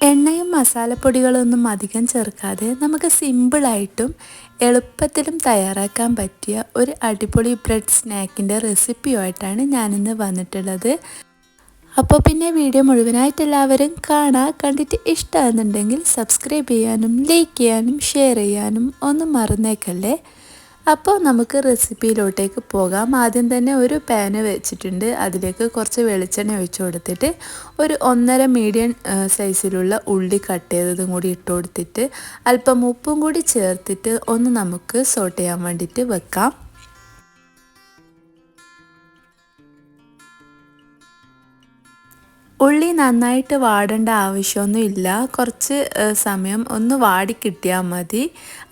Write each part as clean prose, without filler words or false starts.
എണ്ണയും മസാലപ്പൊടികളൊന്നും അധികം ചേർക്കാതെ നമുക്ക് സിമ്പിളായിട്ടും എളുപ്പത്തിലും തയ്യാറാക്കാൻ പറ്റിയ ഒരു അടിപൊളി ബ്രെഡ് സ്നാക്കിൻ്റെ റെസിപ്പിയുമായിട്ടാണ് ഞാനിന്ന് വന്നിട്ടുള്ളത്. അപ്പോൾ പിന്നെ വീഡിയോ മുഴുവനായിട്ട് എല്ലാവരും കണ്ടിട്ട് ഇഷ്ടമാകുന്നുണ്ടെങ്കിൽ സബ്സ്ക്രൈബ് ചെയ്യാനും ലൈക്ക് ചെയ്യാനും ഷെയർ ചെയ്യാനും ഒന്നും മറന്നേക്കല്ലേ. അപ്പോൾ നമുക്ക് റെസിപ്പിയിലോട്ടേക്ക് പോകാം. ആദ്യം തന്നെ ഒരു പാന് വെച്ചിട്ടുണ്ട്. അതിലേക്ക് കുറച്ച് വെളിച്ചെണ്ണ ഒഴിച്ചു കൊടുത്തിട്ട് ഒരു 1.5 മീഡിയം സൈസിലുള്ള ഉള്ളി കട്ട് ചെയ്തതും കൂടി ഇട്ട് കൊടുത്തിട്ട് അല്പം ഉപ്പും കൂടി ചേർത്തിട്ട് ഒന്ന് നമുക്ക് സോട്ട് ചെയ്യാൻ വേണ്ടിയിട്ട് വെക്കാം. ഉള്ളി നന്നായിട്ട് വാടേണ്ട ആവശ്യമൊന്നുമില്ല. കുറച്ച് സമയം ഒന്ന് വാടി കിട്ടിയാൽ മതി.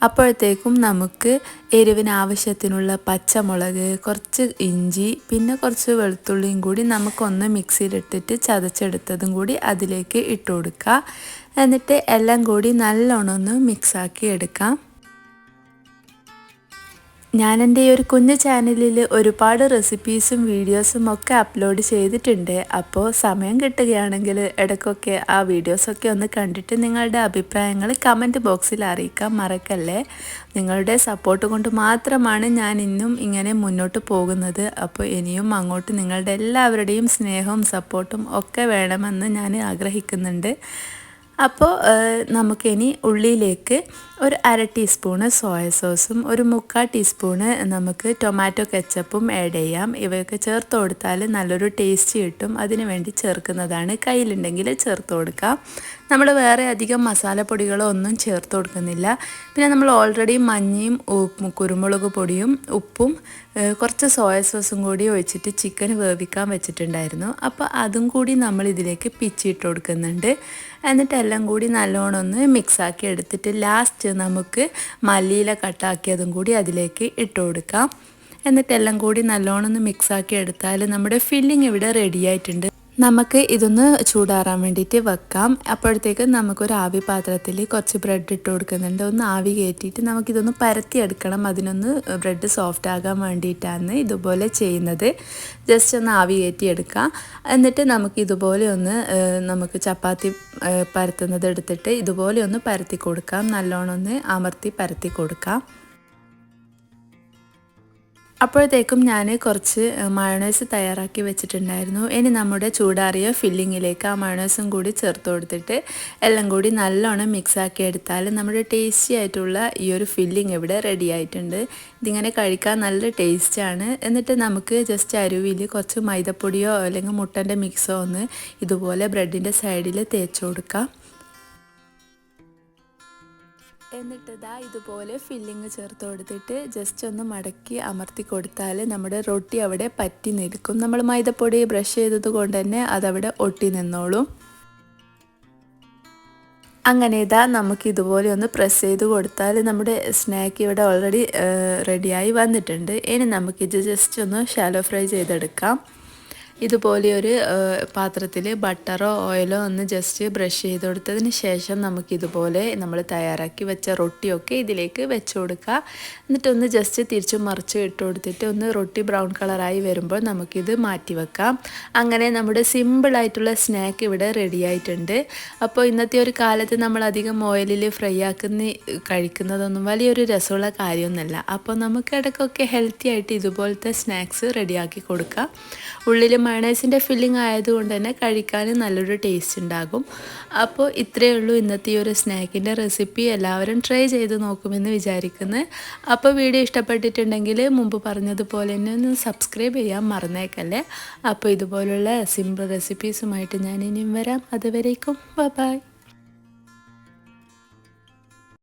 അപ്പോഴത്തേക്കും നമുക്ക് എരിവിന് ആവശ്യത്തിനുള്ള പച്ചമുളക്, കുറച്ച് ഇഞ്ചി, പിന്നെ കുറച്ച് വെളുത്തുള്ളിയും കൂടി നമുക്കൊന്ന് മിക്സിയിലിട്ടിട്ട് ചതച്ചെടുത്തതും കൂടി അതിലേക്ക് ഇട്ട് കൊടുക്കുക. എന്നിട്ട് എല്ലാം കൂടി നല്ലോണം ഒന്ന് മിക്സാക്കി എടുക്കാം. ഞാൻ എൻ്റെ ഒരു കുഞ്ഞു ചാനലിൽ ഒരുപാട് റെസിപ്പീസും വീഡിയോസും ഒക്കെ അപ്ലോഡ് ചെയ്തിട്ടുണ്ട്. അപ്പോൾ സമയം കിട്ടുകയാണെങ്കിൽ ഇടയ്ക്കൊക്കെ ആ വീഡിയോസൊക്കെ ഒന്ന് കണ്ടിട്ട് നിങ്ങളുടെ അഭിപ്രായങ്ങൾ കമൻറ്റ് ബോക്സിൽ അറിയിക്കാൻ മറക്കല്ലേ. നിങ്ങളുടെ സപ്പോർട്ട് കൊണ്ട് മാത്രമാണ് ഞാൻ ഇന്നും ഇങ്ങനെ മുന്നോട്ട് പോകുന്നത്. അപ്പോൾ ഇനിയും അങ്ങോട്ട് നിങ്ങളുടെ എല്ലാവരുടെയും സ്നേഹവും സപ്പോർട്ടും ഒക്കെ വേണമെന്ന് ഞാൻ ആഗ്രഹിക്കുന്നുണ്ട്. അപ്പോൾ നമുക്കിനി ഉള്ളിയിലേക്ക് ഒരു 1/2 ടീസ്പൂണ് സോയ സോസും ഒരു 3/4 ടീസ്പൂണ് നമുക്ക് ടൊമാറ്റോ കെച്ചപ്പും ആഡ് ചെയ്യാം. ഇവയൊക്കെ ചേർത്ത് കൊടുത്താൽ നല്ലൊരു ടേസ്റ്റ് കിട്ടും. അതിന് വേണ്ടി ചേർക്കുന്നതാണ്. കയ്യിലുണ്ടെങ്കിൽ ചേർത്ത് കൊടുക്കാം. നമ്മൾ വേറെ അധികം മസാലപ്പൊടികളോ ഒന്നും ചേർത്ത് കൊടുക്കുന്നില്ല. പിന്നെ നമ്മൾ ഓൾറെഡി മഞ്ഞയും കുരുമുളക് പൊടിയും ഉപ്പും കുറച്ച് സോയ സോസും കൂടി ഒഴിച്ചിട്ട് ചിക്കൻ വേവിക്കാൻ വെച്ചിട്ടുണ്ടായിരുന്നു. അപ്പോൾ അതും കൂടി നമ്മൾ ഇതിലേക്ക് പിച്ചിട്ട് കൊടുക്കുന്നുണ്ട്. എന്നിട്ട് എല്ലാം കൂടി നല്ലോണം ഒന്ന് മിക്സാക്കി എടുത്തിട്ട് ലാസ്റ്റ് നമുക്ക് മല്ലിയില കട്ടാക്കിയതും കൂടി അതിലേക്ക് ഇട്ട് കൊടുക്കാം. എന്നിട്ടെല്ലാം കൂടി നല്ലോണം ഒന്ന് മിക്സാക്കി എടുത്താൽ നമ്മുടെ ഫില്ലിംഗ് ഇവിടെ റെഡി ആയിട്ടുണ്ട്. നമുക്ക് ഇതൊന്ന് ചൂടാറാൻ വേണ്ടിയിട്ട് വെക്കാം. അപ്പോഴത്തേക്ക് നമുക്കൊരു ആവി പാത്രത്തിൽ കുറച്ച് ബ്രെഡ് ഇട്ട് കൊടുക്കുന്നുണ്ട്. ഒന്ന് ആവി കയറ്റിയിട്ട് നമുക്കിതൊന്ന് പരത്തിയെടുക്കണം. അതിനൊന്ന് ബ്രെഡ് സോഫ്റ്റ് ആകാൻ വേണ്ടിയിട്ടാണ് ഇതുപോലെ ചെയ്യുന്നത്. ജസ്റ്റ് ഒന്ന് ആവി കയറ്റിയെടുക്കാം. എന്നിട്ട് നമുക്കിതുപോലെ ഒന്ന് നമുക്ക് ചപ്പാത്തി പരത്തുന്നത് എടുത്തിട്ട് ഇതുപോലെ ഒന്ന് പരത്തി കൊടുക്കാം. നല്ലോണം ഒന്ന് അമർത്തി പരത്തി കൊടുക്കാം. അപ്പോഴത്തേക്കും ഞാൻ കുറച്ച് മയോണൈസ് തയ്യാറാക്കി വെച്ചിട്ടുണ്ടായിരുന്നു. ഇനി നമ്മുടെ ചൂടാറിയ ഫില്ലിങ്ങിലേക്ക് ആ മയോണൈസും കൂടി ചേർത്ത് കൊടുത്തിട്ട് എല്ലാം കൂടി നല്ലോണം മിക്സാക്കി എടുത്താൽ നമ്മുടെ ടേസ്റ്റി ആയിട്ടുള്ള ഈ ഒരു ഫില്ലിങ് ഇവിടെ റെഡി ആയിട്ടുണ്ട്. ഇതിങ്ങനെ കഴിക്കാൻ നല്ല ടേസ്റ്റാണ്. എന്നിട്ട് നമുക്ക് ജസ്റ്റ് അരുവിയിൽ കുറച്ച് മൈദപ്പൊടിയോ അല്ലെങ്കിൽ മുട്ടൻ്റെ മിക്സോ ഒന്ന് ഇതുപോലെ ബ്രെഡിൻ്റെ സൈഡിൽ തേച്ച് കൊടുക്കാം. എന്നിട്ട് ഇതുപോലെ ഫില്ലിങ് ചേർത്ത് കൊടുത്തിട്ട് ജസ്റ്റ് ഒന്ന് മടക്കി അമർത്തി കൊടുത്താൽ നമ്മുടെ റൊട്ടി അവിടെ പറ്റി നിൽക്കും. നമ്മൾ മൈദപ്പൊടി ബ്രഷ് ചെയ്തത് കൊണ്ട് തന്നെ അതവിടെ ഒട്ടി നിന്നോളും. അങ്ങനെ നമുക്ക് ഇതുപോലെ ഒന്ന് പ്രസ് ചെയ്ത് കൊടുത്താൽ നമ്മുടെ സ്നാക്ക് ഇവിടെ ഓൾറെഡി റെഡിയായി വന്നിട്ടുണ്ട്. ഇനി നമുക്കിത് ജസ്റ്റ് ഒന്ന് ഷാലോ ഫ്രൈ ചെയ്തെടുക്കാം. ഇതുപോലെ ഒരു പാത്രത്തിൽ ബട്ടറോ ഓയിലോ ഒന്ന് ജസ്റ്റ് ബ്രഷ് ചെയ്ത് കൊടുത്തതിന് ശേഷം നമുക്കിതുപോലെ നമ്മൾ തയ്യാറാക്കി വെച്ച റൊട്ടിയൊക്കെ ഇതിലേക്ക് വെച്ച് കൊടുക്കുക. എന്നിട്ടൊന്ന് ജസ്റ്റ് തിരിച്ചു മറിച്ച് ഇട്ട് കൊടുത്തിട്ട് ഒന്ന് റൊട്ടി ബ്രൗൺ കളറായി വരുമ്പോൾ നമുക്കിത് മാറ്റി വെക്കാം. അങ്ങനെ നമ്മുടെ സിമ്പിളായിട്ടുള്ള സ്നാക്ക് ഇവിടെ റെഡി ആയിട്ടുണ്ട്. അപ്പോൾ ഇന്നത്തെ ഒരു കാലത്ത് നമ്മൾ അധികം ഓയിലിൽ ഫ്രൈ ആക്കി കഴിക്കുന്നതൊന്നും വലിയൊരു രസമുള്ള കാര്യമൊന്നുമല്ല. അപ്പോൾ നമുക്ക് ഇടയ്ക്കൊക്കെ ഹെൽത്തി ആയിട്ട് ഇതുപോലത്തെ സ്നാക്സ് റെഡിയാക്കി കൊടുക്കാം. ഉള്ളിൽ മയോണൈസിൻ്റെ ഫില്ലിംഗ് ആയതുകൊണ്ട് തന്നെ കഴിക്കാൻ നല്ലൊരു ടേസ്റ്റ് ഉണ്ടാകും. അപ്പോൾ ഇത്രയേ ഉള്ളൂ ഇന്നത്തെ ഈ ഒരു സ്നാക്കിൻ്റെ റെസിപ്പി. എല്ലാവരും ട്രൈ ചെയ്ത് നോക്കുമെന്ന് വിചാരിക്കുന്നു. അപ്പോൾ വീഡിയോ ഇഷ്ടപ്പെട്ടിട്ടുണ്ടെങ്കിൽ മുമ്പ് പറഞ്ഞതുപോലെ തന്നെ ഒന്ന് സബ്സ്ക്രൈബ് ചെയ്യാൻ മറന്നേക്കല്ലേ. അപ്പോൾ ഇതുപോലുള്ള സിമ്പിൾ റെസിപ്പീസുമായിട്ട് ഞാൻ ഇനിയും വരാം. അതുവരേക്കും ബൈ.